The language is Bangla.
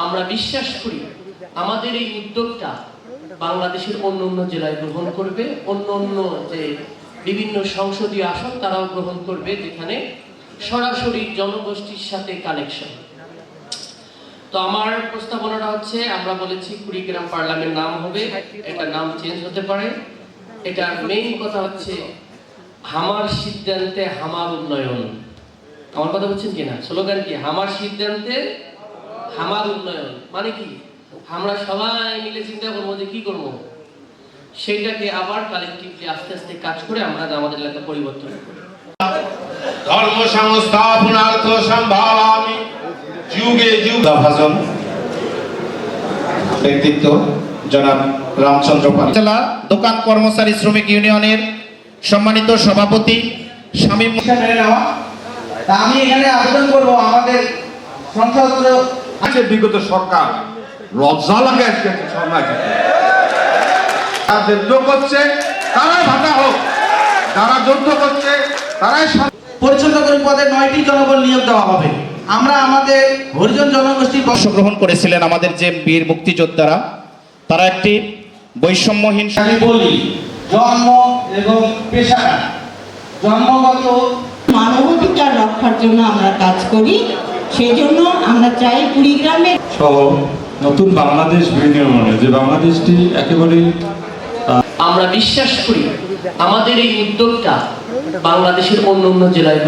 আমরা বিশ্বাস করি আমাদের এই উদ্যোগটা বাংলাদেশের অন্য অন্য জেলায় গ্রহণ করবে, অন্য অন্য যে বিভিন্ন সংসদীয় আসন তারাও গ্রহণ করবে, যেখানে সরাসরি জনগোষ্ঠীর সাথে কানেকশন। তো আমার প্রস্তাবনাটা হচ্ছে, আমরা বলেছি কুড়িগ্রাম পার্লামেন্ট নাম হবে, এটা নাম চেঞ্জ হতে পারে। এটার মেইন কথা হচ্ছে আমার সিদ্ধান্তে আমার উন্নয়ন। আমার কথা বলছেন কিনা? স্লোগান কি? আমার সিদ্ধান্তে আমার উন্নয়ন। মানে কি? আমরা সবাই মিলে চিন্তা করবো যে কি করবো, সেইটাকে আবার কালেক্টিভলি আস্তে আস্তে কাজ করে আমরা আমাদের এলাকা পরিবর্তন করি। ধর্ম সংস্থাপনার্থ সম্ভাবামি যুগে যুগে ভাজন ব্যক্তিত্ব জনাব রামচন্দ্র পাল, জেলা দোকান কর্মচারী শ্রমিক ইউনিয়নের সম্মানিত সভাপতি শামীম মেনে নেওয়া। তা আমি এখানে আবেদন করব আমাদের সংসদ আছে বিগত সরকার লজ্জা লাগে আজকে সময় যারা যুদ্ধ করছে তারাই ভাটা হোক, যারা যুদ্ধ করছে তারাই পরিচালকের পদে 9টি জনবল নিয়োগ দেওয়া হবে। আমরা আমাদের হরিজন জনগোষ্ঠীর অংশগ্রহণ করেছিলেন আমাদের যে বীর মুক্তিযোদ্ধারা, তারা একটি বৈষম্যহীন আমি বলি জন্ম এবং পেশা জন্মগত মানবাধিকার রক্ষার জন্য আমরা কাজ করি। সেই জন্য আমরা চাই কুড়িগ্রামে সহ নতুন বাংলাদেশ বিনির্মাণে, যে বাংলাদেশটি একেবারে আমরা বিশ্বাস করি আমাদের এই উদ্যোগটা বাংলাদেশের অন্য অন্য জেলায়